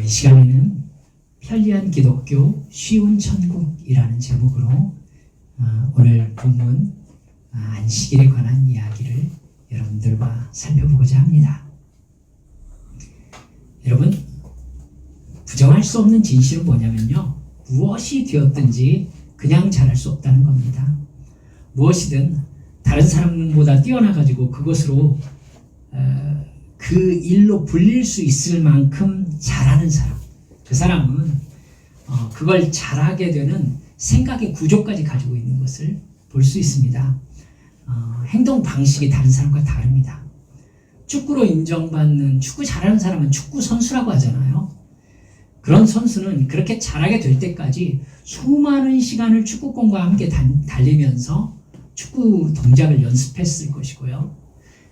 이 시간에는 편리한 기독교, 쉬운 천국이라는 제목으로 오늘 본문 안식일에 관한 이야기를 여러분들과 살펴보고자 합니다. 여러분, 부정할 수 없는 진실은 뭐냐면요, 무엇이 되었든지 그냥 잘할 수 없다는 겁니다. 무엇이든 다른 사람보다 뛰어나가지고 그것으로 그 일로 불릴 수 있을 만큼 잘하는 사람, 그 사람은 그걸 잘하게 되는 생각의 구조까지 가지고 있는 것을 볼 수 있습니다. 행동 방식이 다른 사람과 다릅니다. 축구로 인정받는, 축구 잘하는 사람은 축구 선수라고 하잖아요. 그런 선수는 그렇게 잘하게 될 때까지 수많은 시간을 축구공과 함께 달리면서 축구 동작을 연습했을 것이고요.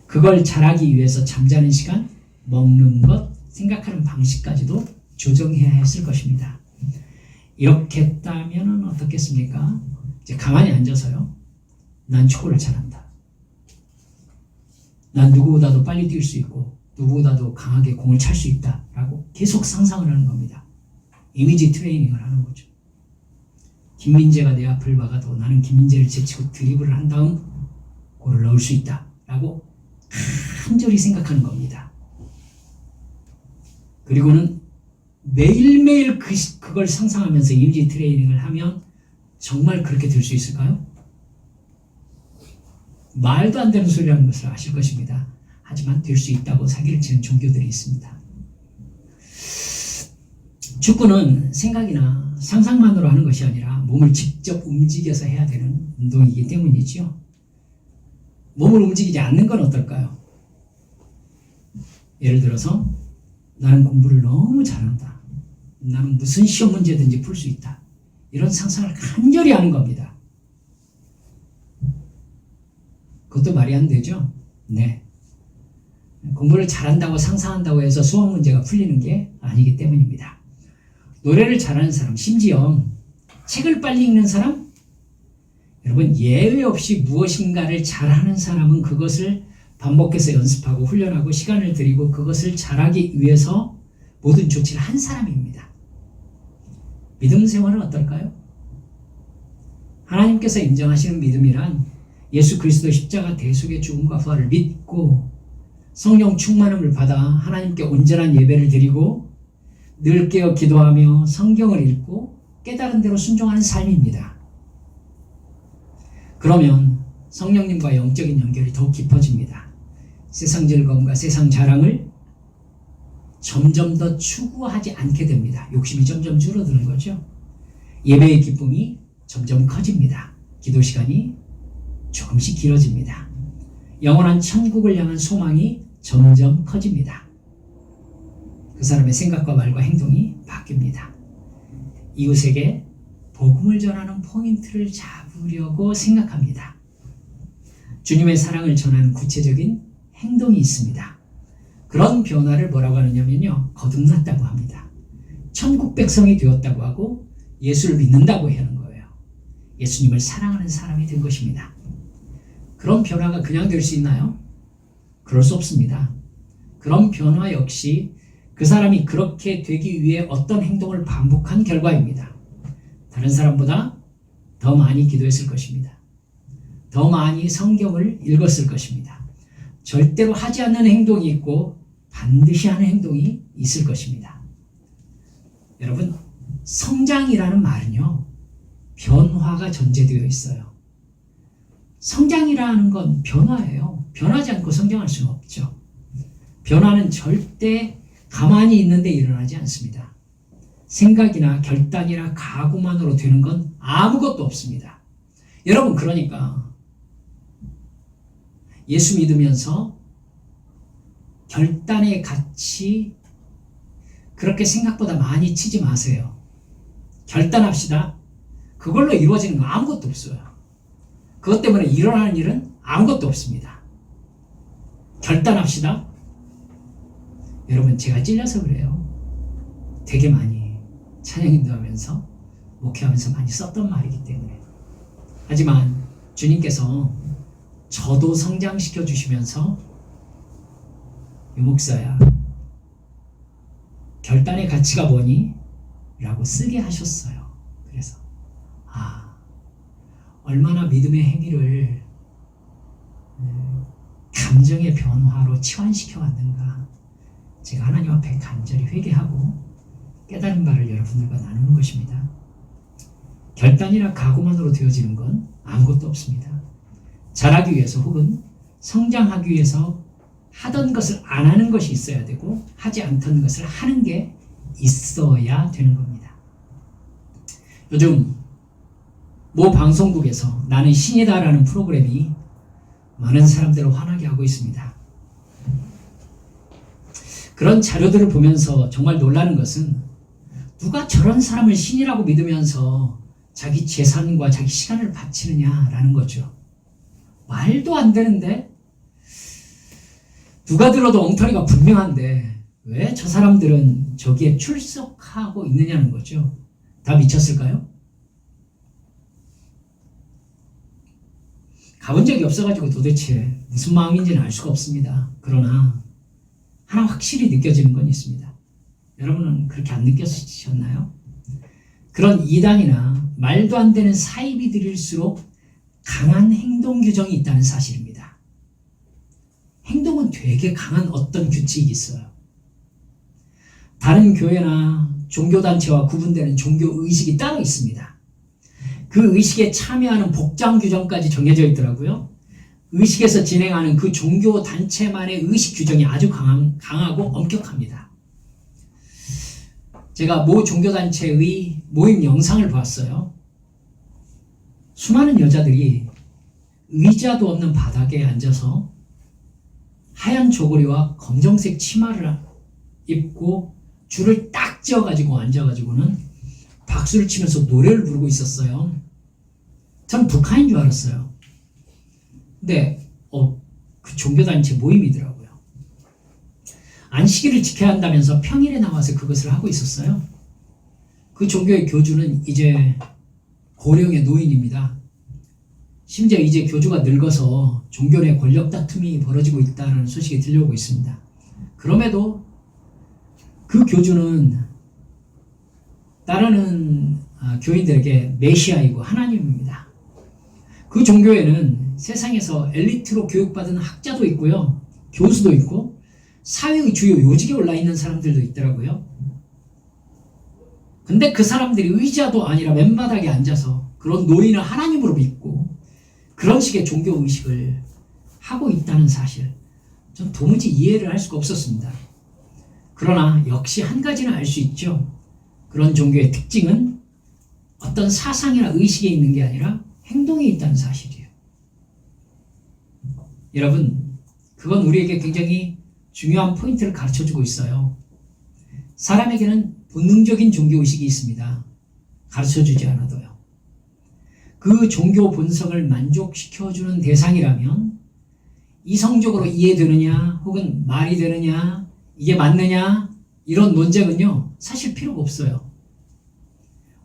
그걸 잘하기 위해서 잠자는 시간, 먹는 것, 생각하는 방식까지도 조정해야 했을 것입니다. 이렇게 했다면 어떻겠습니까? 이제 가만히 앉아서요, 난 축구를 잘한다, 난 누구보다도 빨리 뛸 수 있고 누구보다도 강하게 공을 찰 수 있다 라고 계속 상상을 하는 겁니다. 이미지 트레이닝을 하는 거죠. 김민재가 내 앞을 막아도 나는 김민재를 제치고 드리블을 한 다음 골을 넣을 수 있다 라고 간절히 생각하는 겁니다. 그리고는 매일매일 그걸 상상하면서 이미지 트레이닝을 하면 정말 그렇게 될 수 있을까요? 말도 안 되는 소리라는 것을 아실 것입니다. 하지만 될 수 있다고 사기를 치는 종교들이 있습니다. 축구는 생각이나 상상만으로 하는 것이 아니라 몸을 직접 움직여서 해야 되는 운동이기 때문이지요. 몸을 움직이지 않는 건 어떨까요? 예를 들어서 나는 공부를 너무 잘한다, 나는 무슨 시험 문제든지 풀 수 있다, 이런 상상을 간절히 하는 겁니다. 그것도 말이 안 되죠? 네. 공부를 잘한다고 상상한다고 해서 수학 문제가 풀리는 게 아니기 때문입니다. 노래를 잘하는 사람, 심지어 책을 빨리 읽는 사람, 여러분, 예외 없이 무엇인가를 잘하는 사람은 그것을 반복해서 연습하고 훈련하고 시간을 들이고 그것을 잘하기 위해서 모든 조치를 한 사람입니다. 믿음 생활은 어떨까요? 하나님께서 인정하시는 믿음이란 예수 그리스도 십자가 대속의 죽음과 부활을 믿고 성령 충만함을 받아 하나님께 온전한 예배를 드리고 늘 깨어 기도하며 성경을 읽고 깨달은 대로 순종하는 삶입니다. 그러면 성령님과 영적인 연결이 더욱 깊어집니다. 세상 즐거움과 세상 자랑을 점점 더 추구하지 않게 됩니다. 욕심이 점점 줄어드는 거죠. 예배의 기쁨이 점점 커집니다. 기도 시간이 조금씩 길어집니다. 영원한 천국을 향한 소망이 점점 커집니다. 그 사람의 생각과 말과 행동이 바뀝니다. 이웃에게 복음을 전하는 포인트를 잡으려고 생각합니다. 주님의 사랑을 전하는 구체적인 행동이 있습니다. 그런 변화를 뭐라고 하느냐면요, 거듭났다고 합니다. 천국 백성이 되었다고 하고 예수를 믿는다고 하는 거예요. 예수님을 사랑하는 사람이 된 것입니다. 그런 변화가 그냥 될 수 있나요? 그럴 수 없습니다. 그런 변화 역시 그 사람이 그렇게 되기 위해 어떤 행동을 반복한 결과입니다. 다른 사람보다 더 많이 기도했을 것입니다. 더 많이 성경을 읽었을 것입니다. 절대로 하지 않는 행동이 있고 반드시 하는 행동이 있을 것입니다. 여러분, 성장이라는 말은요, 변화가 전제되어 있어요. 성장이라는 건 변화예요. 변하지 않고 성장할 수는 없죠. 변화는 절대 가만히 있는데 일어나지 않습니다. 생각이나 결단이나 각오만으로 되는 건 아무것도 없습니다. 여러분, 그러니까 예수 믿으면서 결단의 가치 그렇게 생각보다 많이 치지 마세요. 결단합시다. 그걸로 이루어지는 거 아무것도 없어요. 그것 때문에 일어나는 일은 아무것도 없습니다. 결단합시다. 여러분, 제가 찔려서 그래요. 되게 많이 찬양인도 하면서 목회하면서 많이 썼던 말이기 때문에. 하지만 주님께서 저도 성장시켜 주시면서 유 목사야, 결단의 가치가 뭐니? 라고 쓰게 하셨어요. 그래서 얼마나 믿음의 행위를 감정의 변화로 치환시켜 왔는가. 제가 하나님 앞에 간절히 회개하고 깨달은 바를 여러분들과 나누는 것입니다. 결단이나 각오만으로 되어지는 건 아무것도 없습니다. 잘하기 위해서 혹은 성장하기 위해서 하던 것을 안 하는 것이 있어야 되고 하지 않던 것을 하는 게 있어야 되는 겁니다. 요즘 모 방송국에서 나는 신이다라는 프로그램이 많은 사람들을 화나게 하고 있습니다. 그런 자료들을 보면서 정말 놀라는 것은 누가 저런 사람을 신이라고 믿으면서 자기 재산과 자기 시간을 바치느냐라는 거죠. 말도 안 되는데 누가 들어도 엉터리가 분명한데 왜 저 사람들은 저기에 출석하고 있느냐는 거죠. 다 미쳤을까요? 가본 적이 없어가지고 도대체 무슨 마음인지는 알 수가 없습니다. 그러나 하나 확실히 느껴지는 건 있습니다. 여러분은 그렇게 안 느껴지셨나요? 그런 이단이나 말도 안 되는 사이비들일수록 강한 행동 규정이 있다는 사실입니다. 행동은 되게 강한 어떤 규칙이 있어요. 다른 교회나 종교단체와 구분되는 종교의식이 따로 있습니다. 그 의식에 참여하는 복장 규정까지 정해져 있더라고요. 의식에서 진행하는 그 종교단체만의 의식 규정이 아주 강하고 엄격합니다. 제가 모 종교단체의 모임 영상을 봤어요. 수많은 여자들이 의자도 없는 바닥에 앉아서 하얀 저고리와 검정색 치마를 입고 줄을 딱 지어가지고 앉아가지고는 박수를 치면서 노래를 부르고 있었어요. 전 북한인 줄 알았어요. 근데 그 종교단체 모임이더라고요. 안식일을 지켜야 한다면서 평일에 나와서 그것을 하고 있었어요. 그 종교의 교주는 이제 고령의 노인입니다. 심지어 이제 교주가 늙어서 종교 내 권력 다툼이 벌어지고 있다는 소식이 들려오고 있습니다. 그럼에도 그 교주는 따르는 교인들에게 메시아이고 하나님입니다. 그 종교에는 세상에서 엘리트로 교육받은 학자도 있고요. 교수도 있고 사회의 주요 요직에 올라 있는 사람들도 있더라고요. 근데 그 사람들이 의자도 아니라 맨바닥에 앉아서 그런 노인을 하나님으로 믿고 그런 식의 종교의식을 하고 있다는 사실, 전 도무지 이해를 할 수가 없었습니다. 그러나 역시 한 가지는 알 수 있죠. 그런 종교의 특징은 어떤 사상이나 의식에 있는 게 아니라 행동에 있다는 사실이에요. 여러분, 그건 우리에게 굉장히 중요한 포인트를 가르쳐주고 있어요. 사람에게는 본능적인 종교의식이 있습니다. 가르쳐주지 않아도요. 그 종교 본성을 만족시켜주는 대상이라면 이성적으로 이해되느냐 혹은 말이 되느냐 이게 맞느냐 이런 논쟁은요 사실 필요가 없어요.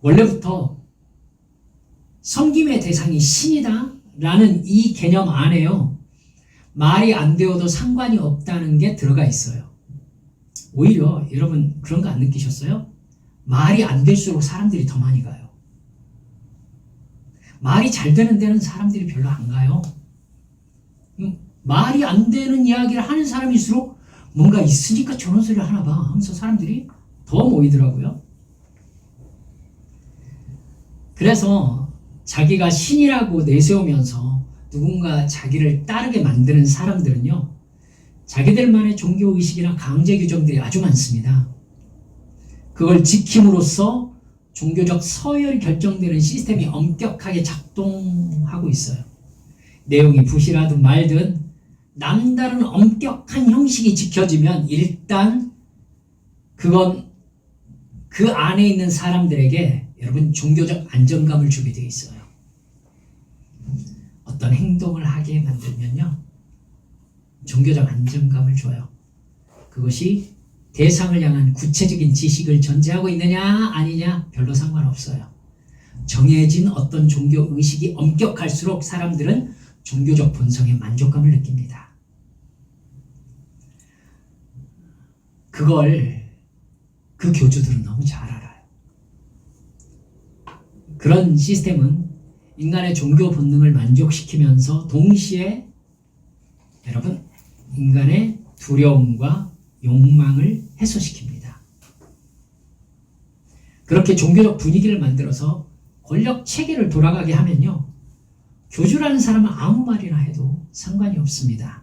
원래부터 섬김의 대상이 신이다 라는 이 개념 안에요 말이 안 되어도 상관이 없다는 게 들어가 있어요. 오히려 여러분 그런 거 안 느끼셨어요? 말이 안 될수록 사람들이 더 많이 가요. 말이 잘 되는 데는 사람들이 별로 안 가요. 말이 안 되는 이야기를 하는 사람일수록 뭔가 있으니까 저런 소리를 하나 봐 하면서 사람들이 더 모이더라고요. 그래서 자기가 신이라고 내세우면서 누군가 자기를 따르게 만드는 사람들은요 자기들만의 종교의식이나 강제 규정들이 아주 많습니다. 그걸 지킴으로써 종교적 서열이 결정되는 시스템이 엄격하게 작동하고 있어요. 내용이 부실하든 말든 남다른 엄격한 형식이 지켜지면 일단 그건 그 안에 있는 사람들에게 여러분 종교적 안정감을 주게 되어 있어요. 어떤 행동을 하게 만들면요 종교적 안정감을 줘요. 그것이 대상을 향한 구체적인 지식을 전제하고 있느냐 아니냐 별로 상관없어요. 정해진 어떤 종교의식이 엄격할수록 사람들은 종교적 본성의 만족감을 느낍니다. 그걸 그 교주들은 너무 잘 알아요. 그런 시스템은 인간의 종교 본능을 만족시키면서 동시에 여러분 인간의 두려움과 욕망을 해소시킵니다. 그렇게 종교적 분위기를 만들어서 권력 체계를 돌아가게 하면요, 교주라는 사람은 아무 말이나 해도 상관이 없습니다.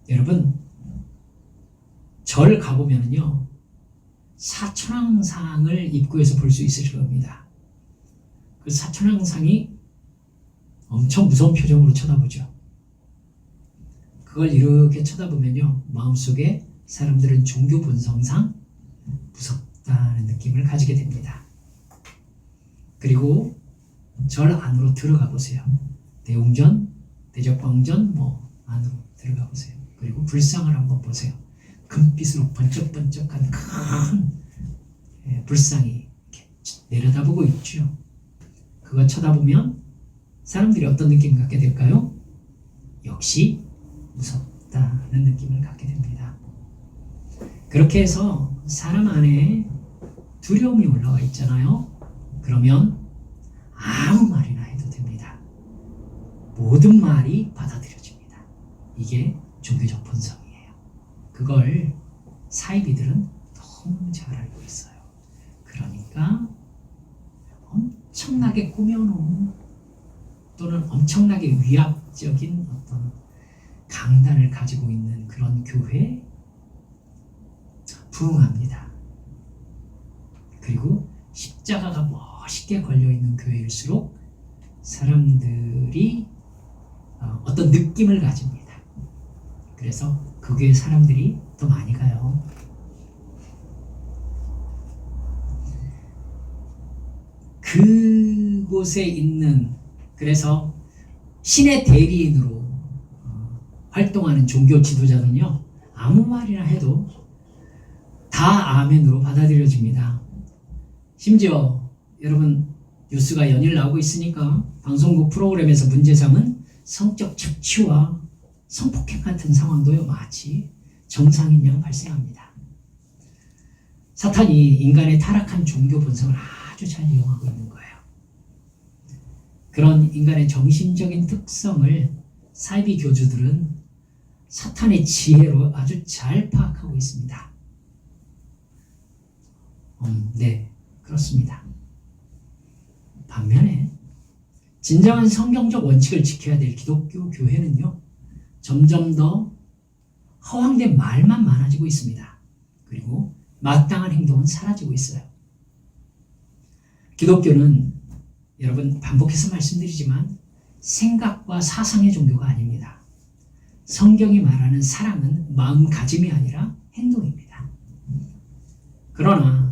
여러분, 절 가보면요, 사천왕상을 입구에서 볼 수 있으실 겁니다. 그 사천왕상이 엄청 무서운 표정으로 쳐다보죠. 그걸 이렇게 쳐다보면요, 마음속에 사람들은 종교 본성상 무섭다는 느낌을 가지게 됩니다. 그리고 절 안으로 들어가 보세요. 대웅전, 대적광전 안으로 들어가 보세요. 그리고 불상을 한번 보세요. 금빛으로 번쩍번쩍한 큰 불상이 이렇게 내려다보고 있죠. 그거 쳐다보면 사람들이 어떤 느낌 갖게 될까요? 역시 무섭다는 느낌을 갖게 됩니다. 그렇게 해서 사람 안에 두려움이 올라와 있잖아요. 그러면 아무 말이나 해도 됩니다. 모든 말이 받아들여집니다. 이게 종교적 본성이에요. 그걸 사이비들은 너무 잘 알고 있어요. 그러니까 엄청나게 꾸며놓은 또는 엄청나게 위압적인 어떤 강단을 가지고 있는 그런 교회에 부응합니다. 그리고 십자가가 멋있게 걸려있는 교회일수록 사람들이 어떤 느낌을 가집니다. 그래서 그 교회 사람들이 더 많이 가요. 그곳에 있는, 그래서 신의 대리인으로 활동하는 종교 지도자는요, 아무 말이나 해도 다 아멘으로 받아들여집니다. 심지어 여러분 뉴스가 연일 나오고 있으니까 방송국 프로그램에서 문제 삼은 성적 착취와 성폭행 같은 상황도요, 마치 정상인 양 발생합니다. 사탄이 인간의 타락한 종교 본성을 아주 잘 이용하고 있는 거예요. 그런 인간의 정신적인 특성을 사이비 교주들은 사탄의 지혜로 아주 잘 파악하고 있습니다. 네, 그렇습니다. 반면에 진정한 성경적 원칙을 지켜야 될 기독교 교회는요, 점점 더 허황된 말만 많아지고 있습니다. 그리고 마땅한 행동은 사라지고 있어요. 기독교는 여러분 반복해서 말씀드리지만 생각과 사상의 종교가 아닙니다. 성경이 말하는 사랑은 마음가짐이 아니라 행동입니다. 그러나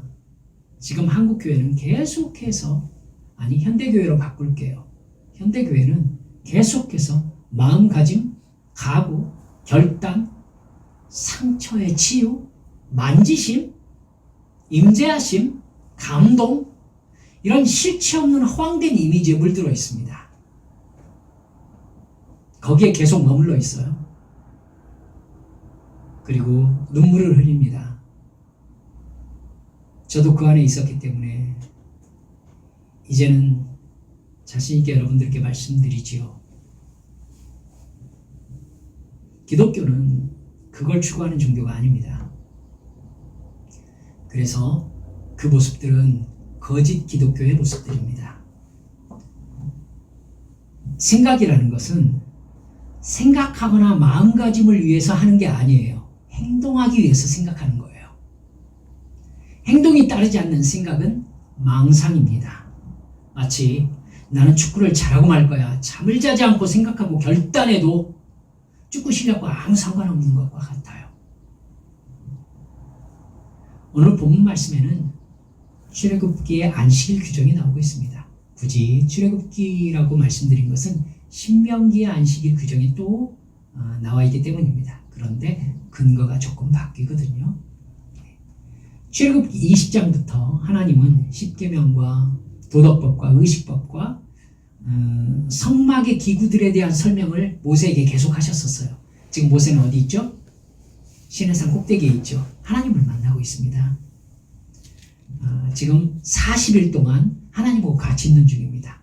지금 한국교회는 계속해서, 아니 현대교회로 바꿀게요. 현대교회는 계속해서 마음가짐, 각오, 결단, 상처의 치유, 만지심, 임재하심, 감동, 이런 실체 없는 허황된 이미지에 물들어 있습니다. 거기에 계속 머물러 있어요. 그리고 눈물을 흘립니다. 저도 그 안에 있었기 때문에 이제는 자신 있게 여러분들께 말씀드리지요. 기독교는 그걸 추구하는 종교가 아닙니다. 그래서 그 모습들은 거짓 기독교의 모습들입니다. 생각이라는 것은 생각하거나 마음가짐을 위해서 하는 게 아니에요. 행동하기 위해서 생각하는 거예요. 행동이 따르지 않는 생각은 망상입니다. 마치 나는 축구를 잘하고 말 거야, 잠을 자지 않고 생각하고 결단해도 축구 실력과 아무 상관없는 것과 같아요. 오늘 본문 말씀에는 출애굽기의 안식일 규정이 나오고 있습니다. 굳이 출애굽기라고 말씀드린 것은 신명기의 안식일 규정이 또 나와 있기 때문입니다. 그런데 근거가 조금 바뀌거든요. 출애굽기 20장부터 하나님은 십계명과 도덕법과 의식법과 성막의 기구들에 대한 설명을 모세에게 계속 하셨었어요. 지금 모세는 어디 있죠? 시내산 꼭대기에 있죠. 하나님을 만나고 있습니다. 지금 40일 동안 하나님하고 같이 있는 중입니다.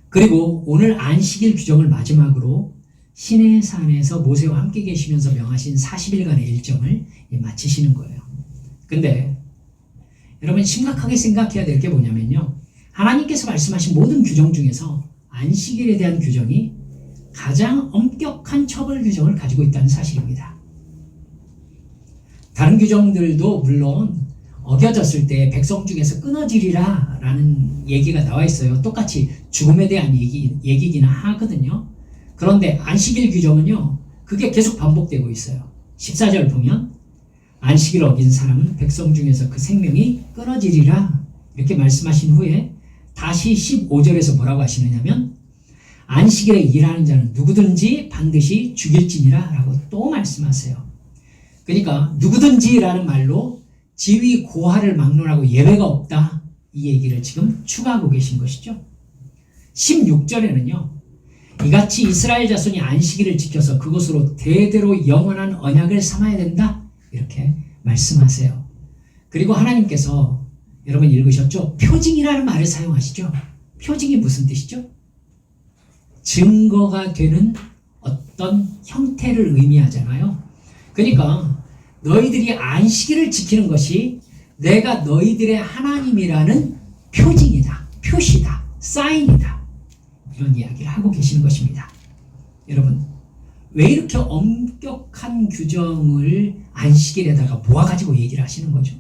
그리고 오늘 안식일 규정을 마지막으로 시내산에서 모세와 함께 계시면서 명하신 40일간의 일정을 마치시는 거예요. 근데 여러분 심각하게 생각해야 될 게 뭐냐면요. 하나님께서 말씀하신 모든 규정 중에서 안식일에 대한 규정이 가장 엄격한 처벌 규정을 가지고 있다는 사실입니다. 다른 규정들도 물론 어겨졌을 때 백성 중에서 끊어지리라 라는 얘기가 나와 있어요. 똑같이 죽음에 대한 얘기기는 하거든요. 그런데 안식일 규정은요, 그게 계속 반복되고 있어요. 14절 보면 안식일 어긴 사람은 백성 중에서 그 생명이 끊어지리라 이렇게 말씀하신 후에 다시 15절에서 뭐라고 하시느냐면 안식일에 일하는 자는 누구든지 반드시 죽일지니라 라고 또 말씀하세요. 그러니까 누구든지 라는 말로 지위 고하를 막론하고 예외가 없다 이 얘기를 지금 추가하고 계신 것이죠. 16절에는요. 이같이 이스라엘 자손이 안식일을 지켜서 그것으로 대대로 영원한 언약을 삼아야 된다 이렇게 말씀하세요. 그리고 하나님께서 여러분 읽으셨죠? 표징이라는 말을 사용하시죠. 표징이 무슨 뜻이죠? 증거가 되는 어떤 형태를 의미하잖아요. 그러니까 너희들이 안식일을 지키는 것이 내가 너희들의 하나님이라는 표징이다, 표시다, 사인이다 이런 이야기를 하고 계시는 것입니다. 여러분 왜 이렇게 엄격한 규정을 안식일에다가 모아가지고 얘기를 하시는 거죠?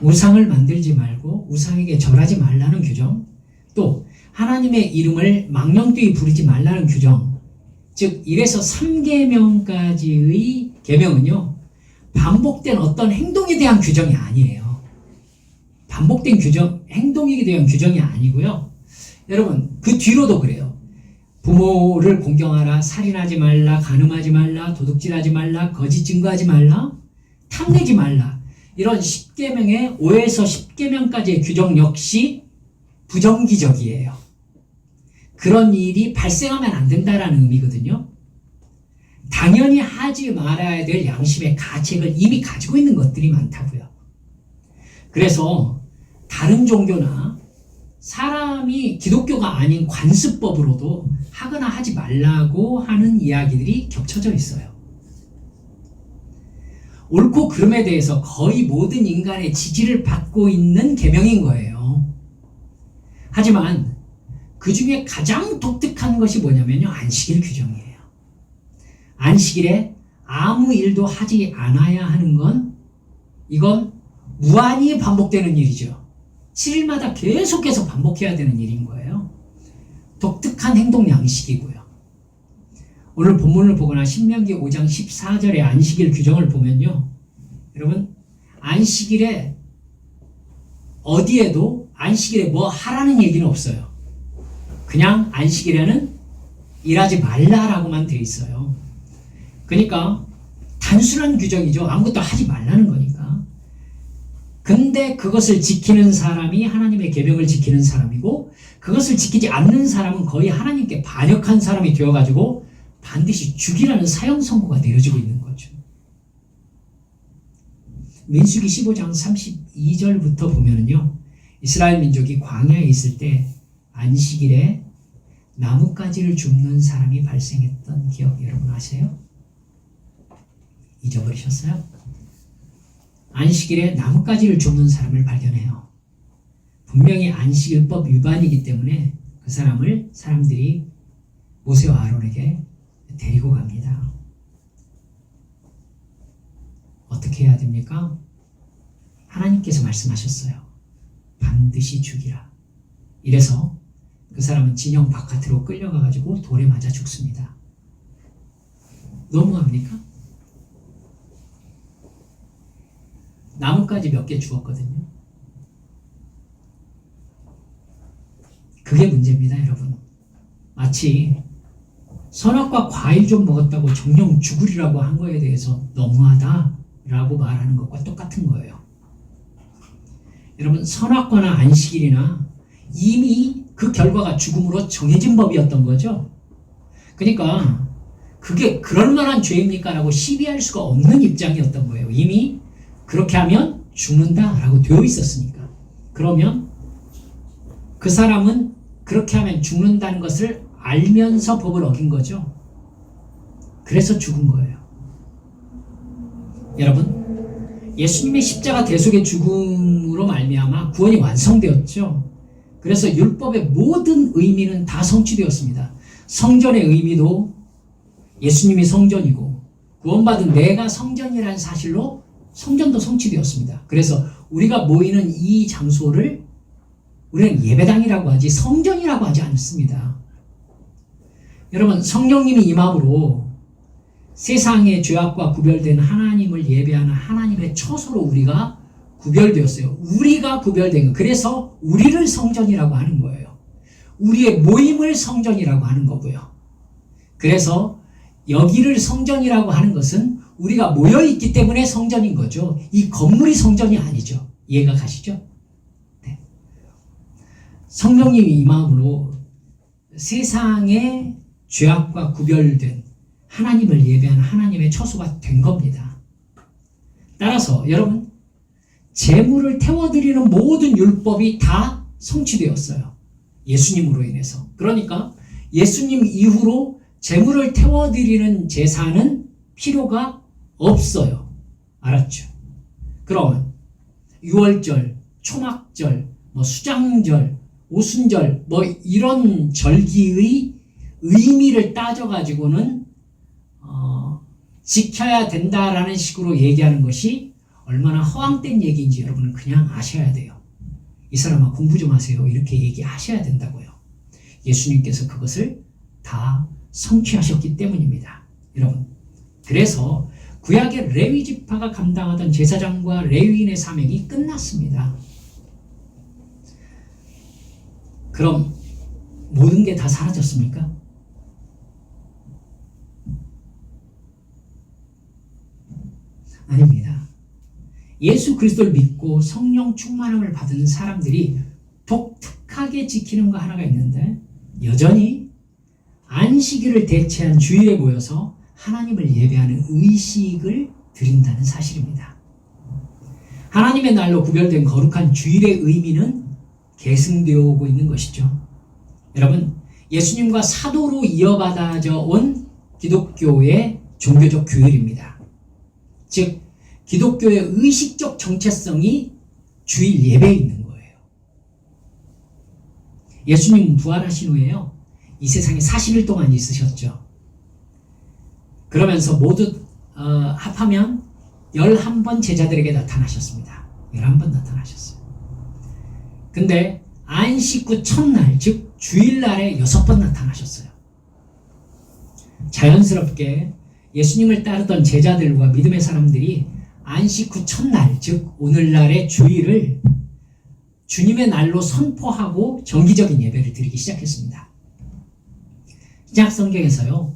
우상을 만들지 말고 우상에게 절하지 말라는 규정, 또 하나님의 이름을 망령되이 부르지 말라는 규정, 즉 1에서 3계명까지의 계명은요 반복된 어떤 행동에 대한 규정이 아니에요. 반복된 규정, 행동에 대한 규정이 아니고요. 여러분 그 뒤로도 그래요. 부모를 공경하라, 살인하지 말라, 간음하지 말라, 도둑질하지 말라, 거짓 증거하지 말라, 탐내지 말라 이런 10계명의 5에서 10계명까지의 규정 역시 부정기적이에요. 그런 일이 발생하면 안 된다라는 의미거든요. 당연히 하지 말아야 될 양심의 가책을 이미 가지고 있는 것들이 많다고요. 그래서 다른 종교나 사람이 기독교가 아닌 관습법으로도 하거나 하지 말라고 하는 이야기들이 겹쳐져 있어요. 옳고 그름에 대해서 거의 모든 인간의 지지를 받고 있는 계명인 거예요. 하지만 그 중에 가장 독특한 것이 뭐냐면요. 안식일 규정이에요. 안식일에 아무 일도 하지 않아야 하는 건 이건 무한히 반복되는 일이죠. 7일마다 계속해서 반복해야 되는 일인 거예요. 독특한 행동 양식이고요. 오늘 본문을 보거나 신명기 5장 14절의 안식일 규정을 보면요. 여러분 안식일에 어디에도 안식일에 뭐 하라는 얘기는 없어요. 그냥 안식일에는 일하지 말라라고만 되어 있어요. 그러니까 단순한 규정이죠. 아무것도 하지 말라는 거니까. 근데 그것을 지키는 사람이 하나님의 계명을 지키는 사람이고 그것을 지키지 않는 사람은 거의 하나님께 반역한 사람이 되어가지고 반드시 죽이라는 사형 선고가 내려지고 있는 거죠. 민수기 15장 32절부터 보면은요. 이스라엘 민족이 광야에 있을 때 안식일에 나뭇가지를 줍는 사람이 발생했던 기억 여러분 아세요? 잊어버리셨어요? 안식일에 나뭇가지를 줍는 사람을 발견해요. 분명히 안식일법 위반이기 때문에 그 사람들이 모세와 아론에게 데리고 갑니다. 어떻게 해야 됩니까? 하나님께서 말씀하셨어요. 반드시 죽이라. 이래서 그 사람은 진영 바깥으로 끌려가가지고 돌에 맞아 죽습니다. 너무합니까? 나뭇가지 몇 개 주었거든요. 그게 문제입니다, 여러분. 마치 선악과 과일 좀 먹었다고 정령 죽으리라고 한 거에 대해서 너무하다라고 말하는 것과 똑같은 거예요. 여러분, 선악과나 안식일이나 이미 그 결과가 죽음으로 정해진 법이었던 거죠. 그러니까 그게 그럴 만한 죄입니까? 라고 시비할 수가 없는 입장이었던 거예요. 이미 그렇게 하면 죽는다라고 되어 있었으니까. 그러면 그 사람은 그렇게 하면 죽는다는 것을 알면서 법을 어긴 거죠. 그래서 죽은 거예요. 여러분, 예수님의 십자가 대속의 죽음으로 말미암아 구원이 완성되었죠. 그래서 율법의 모든 의미는 다 성취되었습니다. 성전의 의미도 예수님이 성전이고 구원받은 내가 성전이라는 사실로 성전도 성취되었습니다. 그래서 우리가 모이는 이 장소를 우리는 예배당이라고 하지 성전이라고 하지 않습니다. 여러분, 성령님이 임함으로 세상의 죄악과 구별된 하나님을 예배하는 하나님의 처소로 우리가 구별되었어요. 우리가 구별된 거. 그래서 우리를 성전이라고 하는 거예요. 우리의 모임을 성전이라고 하는 거고요. 그래서 여기를 성전이라고 하는 것은 우리가 모여있기 때문에 성전인 거죠. 이 건물이 성전이 아니죠. 이해가 가시죠? 네. 성령님이 임함으로 세상의 죄악과 구별된 하나님을 예배하는 하나님의 처소가 된 겁니다. 따라서 여러분, 제물을 태워드리는 모든 율법이 다 성취되었어요. 예수님으로 인해서. 그러니까 예수님 이후로 제물을 태워드리는 제사는 필요가 없어요. 알았죠? 그럼 유월절, 초막절, 수장절, 오순절 이런 절기의 의미를 따져가지고는 지켜야 된다라는 식으로 얘기하는 것이 얼마나 허황된 얘기인지 여러분은 그냥 아셔야 돼요. 이 사람아 공부 좀 하세요. 이렇게 얘기하셔야 된다고요. 예수님께서 그것을 다 성취하셨기 때문입니다. 여러분, 그래서 구약의 레위 지파가 감당하던 제사장과 레위인의 사명이 끝났습니다. 그럼 모든 게 다 사라졌습니까? 아닙니다. 예수 그리스도를 믿고 성령 충만함을 받은 사람들이 독특하게 지키는 거 하나가 있는데, 여전히 안식일을 대체한 주일에 모여서 하나님을 예배하는 의식을 드린다는 사실입니다. 하나님의 날로 구별된 거룩한 주일의 의미는 계승되어 오고 있는 것이죠. 여러분, 예수님과 사도로 이어받아져 온 기독교의 종교적 규율입니다. 즉, 기독교의 의식적 정체성이 주일 예배에 있는 거예요. 예수님은 부활하신 후에요, 이 세상에 40일 동안 있으셨죠. 그러면서 모두 합하면 11번 제자들에게 나타나셨습니다. 11번 나타나셨어요. 근데 안식 후 첫날, 즉 주일날에 6번 나타나셨어요. 자연스럽게 예수님을 따르던 제자들과 믿음의 사람들이 안식 후 첫날, 즉 오늘날의 주일을 주님의 날로 선포하고 정기적인 예배를 드리기 시작했습니다. 신약 성경에서요,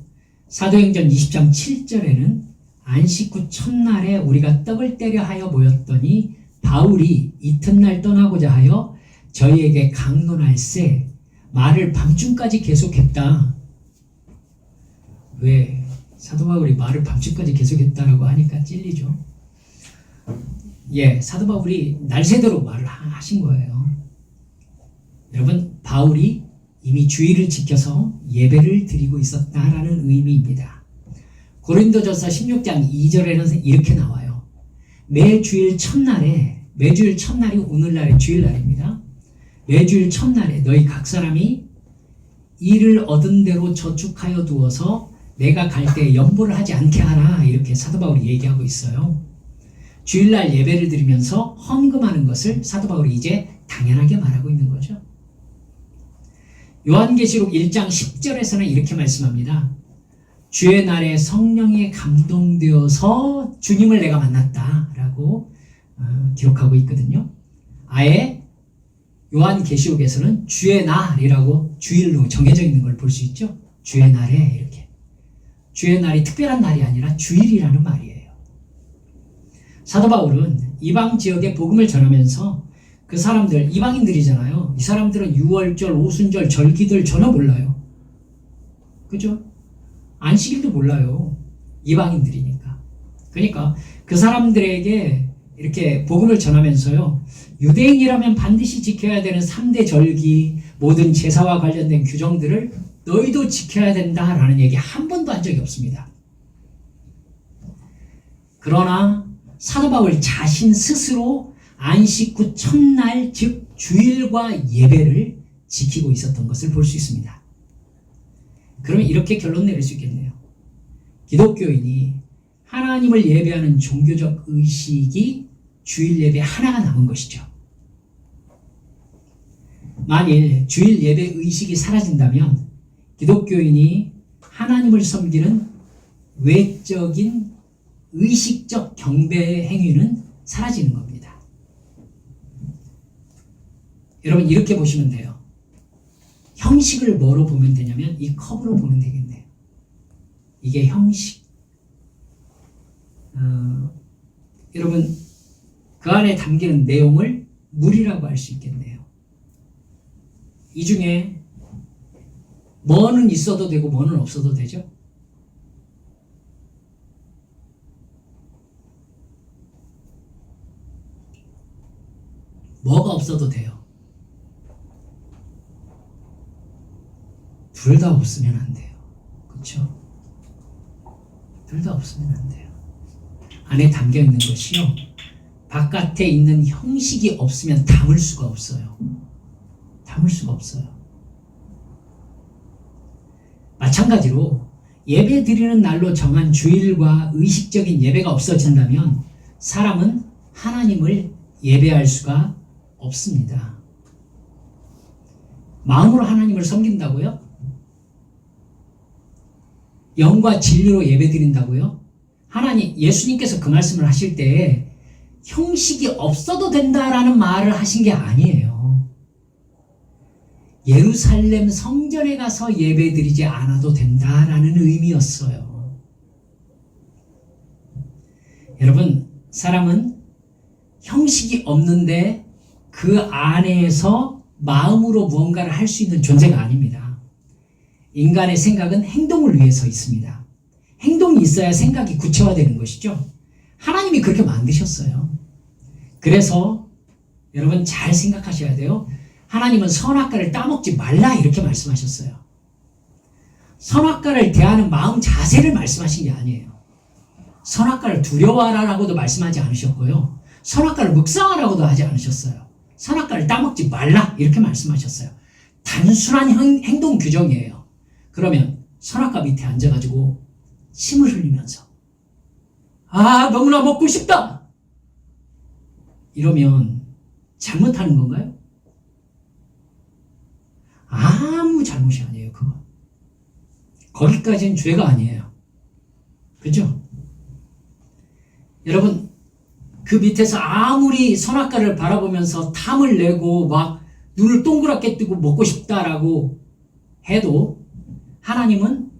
사도행전 20장 7절에는 안식 후 첫날에 우리가 떡을 떼려 하여 모였더니 바울이 이튿날 떠나고자 하여 저희에게 강론할세 말을 밤중까지 계속했다. 왜 사도 바울이 말을 밤중까지 계속했다라고 하니까 찔리죠. 사도 바울이 날새도록 말을 하신 거예요. 여러분, 바울이 이미 주일을 지켜서 예배를 드리고 있었다라는 의미입니다. 고린도전서 16장 2절에는 이렇게 나와요. 매주일 첫날이 오늘날의 주일날입니다. 매주일 첫날에 너희 각 사람이 일을 얻은 대로 저축하여 두어서 내가 갈 때 연보를 하지 않게 하라. 이렇게 사도 바울이 얘기하고 있어요. 주일날 예배를 드리면서 헌금하는 것을 사도 바울이 이제 당연하게 말하고 있는 거죠. 요한계시록 1장 10절에서는 이렇게 말씀합니다. 주의 날에 성령에 감동되어서 주님을 내가 만났다라고 기록하고 있거든요. 아예 요한계시록에서는 주의 날이라고 주일로 정해져 있는 걸 볼 수 있죠. 주의 날에 이렇게. 주의 날이 특별한 날이 아니라 주일이라는 말이에요. 사도 바울은 이방 지역에 복음을 전하면서 그 사람들, 이방인들이잖아요. 이 사람들은 유월절, 오순절, 절기들 전혀 몰라요. 그죠? 안식일도 몰라요. 이방인들이니까. 그러니까 그 사람들에게 이렇게 복음을 전하면서요, 유대인이라면 반드시 지켜야 되는 3대 절기, 모든 제사와 관련된 규정들을 너희도 지켜야 된다라는 얘기 한 번도 한 적이 없습니다. 그러나 사도 바울 자신 스스로 안식 후 첫날, 즉 주일과 예배를 지키고 있었던 것을 볼 수 있습니다. 그러면 이렇게 결론 내릴 수 있겠네요. 기독교인이 하나님을 예배하는 종교적 의식이 주일 예배 하나가 남은 것이죠. 만일 주일 예배 의식이 사라진다면 기독교인이 하나님을 섬기는 외적인 의식적 경배 행위는 사라지는 겁니다. 여러분 이렇게 보시면 돼요. 형식을 뭐로 보면 되냐면 이 컵으로 보면 되겠네요. 이게 형식. 여러분 그 안에 담기는 내용을 물이라고 할 수 있겠네요. 이 중에 뭐는 있어도 되고 뭐는 없어도 되죠. 뭐가 없어도 돼요. 둘 다 없으면 안 돼요. 그렇죠? 둘 다 없으면 안 돼요. 안에 담겨있는 것이요, 바깥에 있는 형식이 없으면 담을 수가 없어요. 담을 수가 없어요. 마찬가지로 예배 드리는 날로 정한 주일과 의식적인 예배가 없어진다면 사람은 하나님을 예배할 수가 없습니다. 마음으로 하나님을 섬긴다고요? 영과 진리로 예배 드린다고요? 예수님께서 그 말씀을 하실 때 형식이 없어도 된다라는 말을 하신 게 아니에요. 예루살렘 성전에 가서 예배 드리지 않아도 된다라는 의미였어요. 여러분, 사람은 형식이 없는데 그 안에서 마음으로 무언가를 할 수 있는 존재가 아닙니다. 인간의 생각은 행동을 위해서 있습니다. 행동이 있어야 생각이 구체화되는 것이죠. 하나님이 그렇게 만드셨어요. 그래서 여러분 잘 생각하셔야 돼요. 하나님은 선악과를 따먹지 말라 이렇게 말씀하셨어요. 선악과를 대하는 마음 자세를 말씀하신 게 아니에요. 선악과를 두려워하라라고도 말씀하지 않으셨고요. 선악과를 묵상하라고도 하지 않으셨어요. 선악과를 따먹지 말라 이렇게 말씀하셨어요. 단순한 행동 규정이에요. 그러면 선악과 밑에 앉아가지고 침을 흘리면서 너무나 먹고 싶다 이러면 잘못하는 건가요? 아무 잘못이 아니에요. 그거 거기까지는 죄가 아니에요. 그렇죠? 여러분 그 밑에서 아무리 선악과를 바라보면서 탐을 내고 막 눈을 동그랗게 뜨고 먹고 싶다라고 해도 하나님은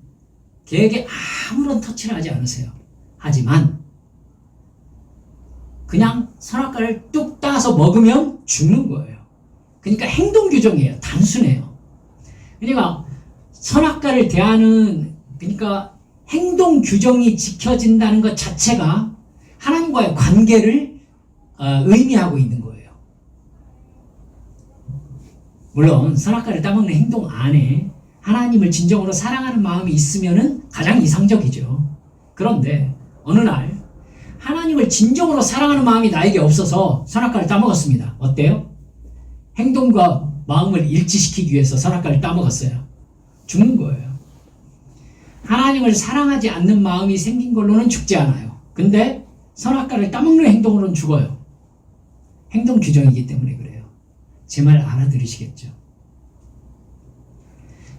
걔에게 아무런 터치를 하지 않으세요. 하지만 그냥 선악과를 뚝 따서 먹으면 죽는 거예요. 그러니까 행동 규정이에요. 단순해요. 그러니까 선악과를 대하는 그러니까 행동 규정이 지켜진다는 것 자체가 하나님과의 관계를 의미하고 있는 거예요. 물론 선악과를 따먹는 행동 안에 하나님을 진정으로 사랑하는 마음이 있으면은 가장 이상적이죠. 그런데 어느 날 하나님을 진정으로 사랑하는 마음이 나에게 없어서 선악과를 따먹었습니다. 어때요? 행동과 마음을 일치시키기 위해서 선악과를 따먹었어요. 죽는 거예요. 하나님을 사랑하지 않는 마음이 생긴 걸로는 죽지 않아요. 근데 선악과를 따먹는 행동으로는 죽어요. 행동 규정이기 때문에 그래요. 제 말 알아들으시겠죠?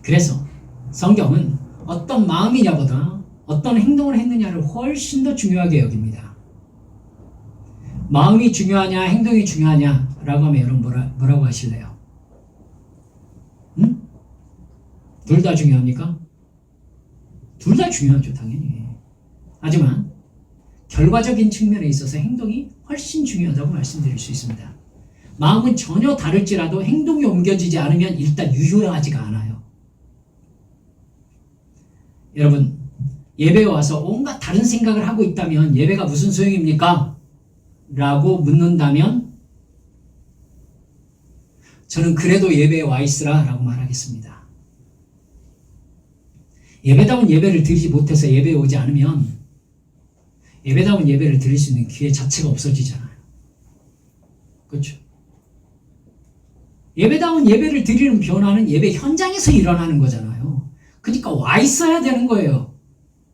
그래서 성경은 어떤 마음이냐보다 어떤 행동을 했느냐를 훨씬 더 중요하게 여깁니다. 마음이 중요하냐 행동이 중요하냐라고 하면 여러분 뭐라고 하실래요? 응? 둘 다 중요합니까? 둘 다 중요하죠, 당연히. 하지만 결과적인 측면에 있어서 행동이 훨씬 중요하다고 말씀드릴 수 있습니다. 마음은 전혀 다를지라도 행동이 옮겨지지 않으면 일단 유효하지가 않아요. 여러분 예배에 와서 온갖 다른 생각을 하고 있다면 예배가 무슨 소용입니까? 라고 묻는다면 저는 그래도 예배에 와 있으라 라고 말하겠습니다. 예배다운 예배를 드리지 못해서 예배에 오지 않으면 예배다운 예배를 드릴 수 있는 기회 자체가 없어지잖아요. 그렇죠? 예배다운 예배를 드리는 변화는 예배 현장에서 일어나는 거잖아요. 그러니까 와 있어야 되는 거예요.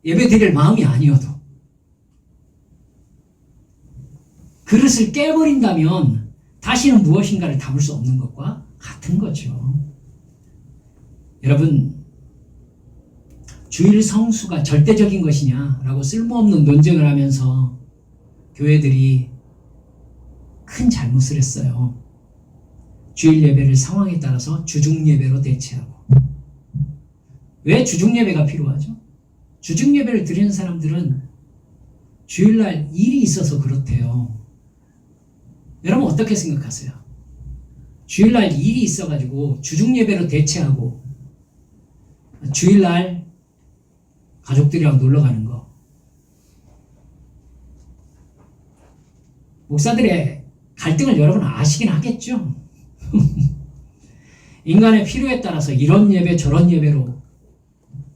예배 드릴 마음이 아니어도. 그릇을 깨버린다면 다시는 무엇인가를 담을 수 없는 것과 같은 거죠. 여러분, 주일 성수가 절대적인 것이냐라고 쓸모없는 논쟁을 하면서 교회들이 큰 잘못을 했어요. 주일 예배를 상황에 따라서 주중 예배로 대체하고. 왜 주중 예배가 필요하죠? 주중 예배를 드리는 사람들은 주일날 일이 있어서 그렇대요. 여러분 어떻게 생각하세요? 주일날 일이 있어가지고 주중 예배로 대체하고 주일날 가족들이랑 놀러 가는 거. 목사들의 갈등을 여러분 아시긴 하겠죠? 인간의 필요에 따라서 이런 예배 저런 예배로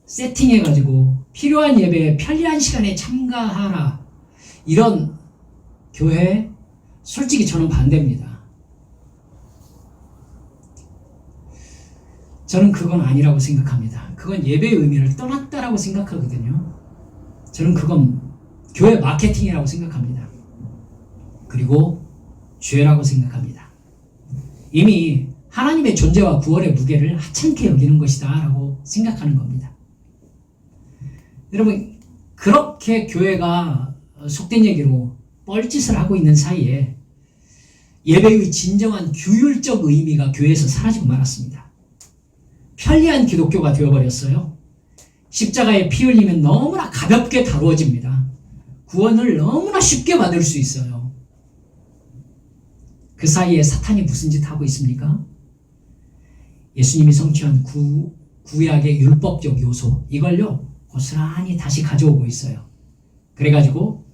세팅해가지고 필요한 예배에 편리한 시간에 참가하라. 이런 교회 솔직히 저는 반대입니다. 저는 그건 아니라고 생각합니다. 그건 예배의 의미를 떠났다라고 생각하거든요. 저는 그건 교회 마케팅이라고 생각합니다. 그리고 죄라고 생각합니다. 이미 하나님의 존재와 구원의 무게를 하찮게 여기는 것이다 라고 생각하는 겁니다. 여러분, 그렇게 교회가 속된 얘기로 뻘짓을 하고 있는 사이에 예배의 진정한 규율적 의미가 교회에서 사라지고 말았습니다. 편리한 기독교가 되어버렸어요. 십자가에 피 흘리면 너무나 가볍게 다루어집니다. 구원을 너무나 쉽게 받을 수 있어요. 그 사이에 사탄이 무슨 짓 하고 있습니까? 예수님이 성취한 구약의 율법적 요소, 이걸요 고스란히 다시 가져오고 있어요. 그래가지고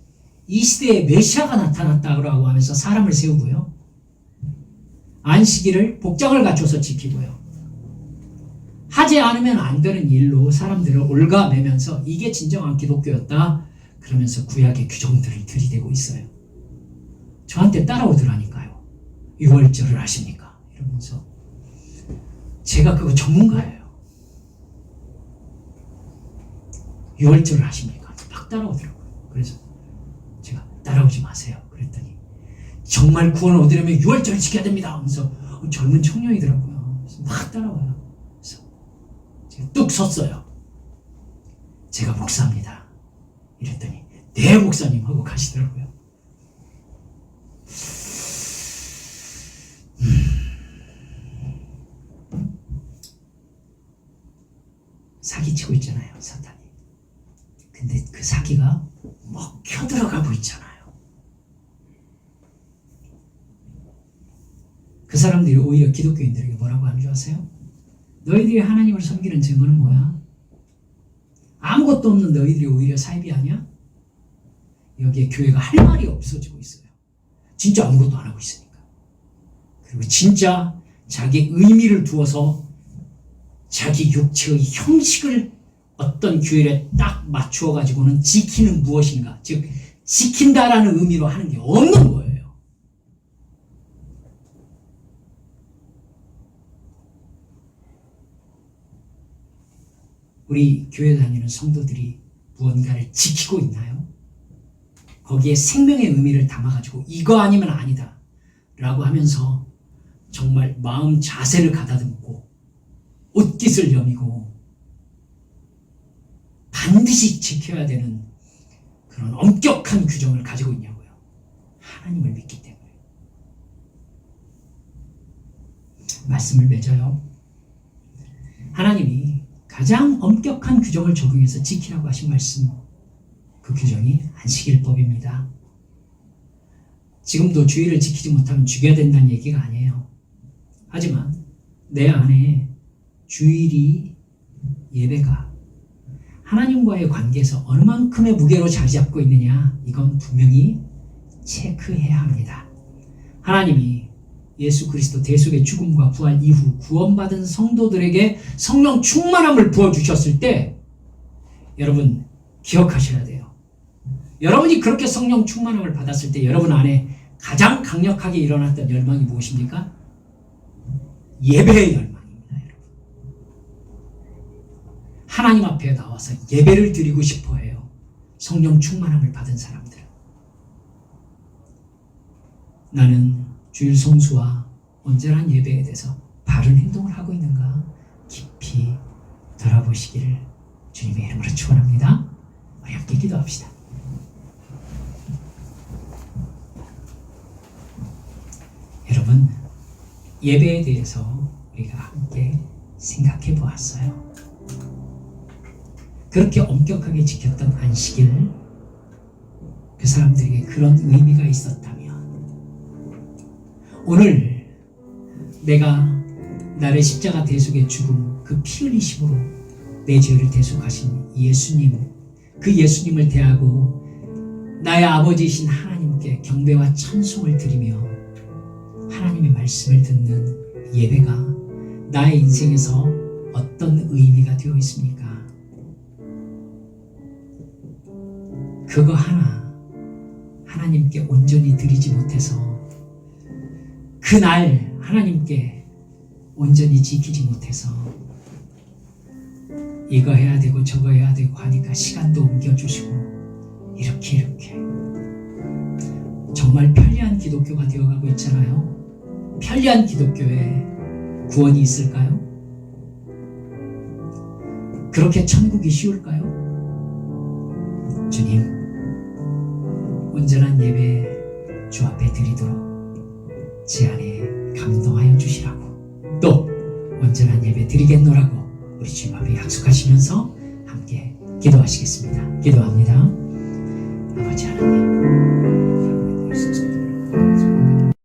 이 시대에 메시아가 나타났다고 하면서 사람을 세우고요, 안식일을 복장을 갖춰서 지키고요, 하지 않으면 안 되는 일로 사람들을 올가매면서 이게 진정한 기독교였다 그러면서 구약의 규정들을 들이대고 있어요. 저한테 따라오더라니까요. 6월절을 아십니까? 이러면서 제가 그거 전문가예요. 6월절을 아십니까? 막 따라오더라고요. 그래서 제가 따라오지 마세요 그랬더니 정말 구원을 얻으려면 6월절을 지켜야 됩니다 하면서 젊은 청년이더라고요. 그래서 막 따라와요. 그래서 제가 뚝 섰어요. 제가 목사입니다 이랬더니 네 목사님 하고 가시더라고요. 사기치고 있잖아요 사탄이. 근데 그 사기가 먹혀 들어가고 있잖아요. 그 사람들이 오히려 기독교인들에게 뭐라고 하는 줄 아세요? 너희들이 하나님을 섬기는 증거는 뭐야? 아무것도 없는 너희들이 오히려 사입이 아니야? 여기에 교회가 할 말이 없어지고 있어요. 진짜 아무것도 안 하고 있으니까. 그리고 진짜 자기 의미를 두어서 자기 육체의 형식을 어떤 규율에 딱 맞추어 가지고는 지키는 무엇인가, 즉 지킨다라는 의미로 하는 게 없는 거예요. 우리 교회 다니는 성도들이 무언가를 지키고 있나요? 거기에 생명의 의미를 담아가지고 이거 아니면 아니다 라고 하면서 정말 마음 자세를 가다듬고 옷깃을 여미고 반드시 지켜야 되는 그런 엄격한 규정을 가지고 있냐고요. 하나님을 믿기 때문에. 말씀을 맺어요. 하나님이 가장 엄격한 규정을 적용해서 지키라고 하신 말씀, 그 규정이 안식일법입니다. 지금도 주일을 지키지 못하면 죽여야 된다는 얘기가 아니에요. 하지만 내 안에 주일이, 예배가 하나님과의 관계에서 어느 만큼의 무게로 자리 잡고 있느냐, 이건 분명히 체크해야 합니다. 하나님이 예수 그리스도 대속의 죽음과 부활 이후 구원받은 성도들에게 성령 충만함을 부어주셨을 때 여러분 기억하셔야 돼요. 여러분이 그렇게 성령 충만함을 받았을 때 여러분 안에 가장 강력하게 일어났던 열망이 무엇입니까? 예배의 열망입니다. 여러분. 하나님 앞에 나와서 예배를 드리고 싶어 해요. 성령 충만함을 받은 사람들은. 나는 주일 성수와 온전한 예배에 대해서 바른 행동을 하고 있는가 깊이 돌아보시기를 주님의 이름으로 축원합니다. 우리 함께 기도합시다. 여러분, 예배에 대해서 우리가 함께 생각해 보았어요. 그렇게 엄격하게 지켰던 안식일, 그 사람들에게 그런 의미가 있었다면 오늘 내가 나의 십자가 대속의 죽음, 그 피 흘리심으로 내 죄를 대속하신 예수님, 그 예수님을 대하고 나의 아버지이신 하나님께 경배와 찬송을 드리며 하나님의 말씀을 듣는 예배가 나의 인생에서 어떤 의미가 되어 있습니까? 그거 하나 하나님께 온전히 드리지 못해서 그날 하나님께 온전히 지키지 못해서 이거 해야 되고 저거 해야 되고 하니까 시간도 옮겨주시고 이렇게 정말 편리한 기독교가 되어가고 있잖아요. 편리한 기독교에 구원이 있을까요? 그렇게 천국이 쉬울까요? 주님, 온전한 예배 주 앞에 드리도록 제 안에 감동하여 주시라고, 또 온전한 예배 드리겠노라고 우리 주님 앞에 약속하시면서 함께 기도하시겠습니다. 기도합니다. 아버지 하나님,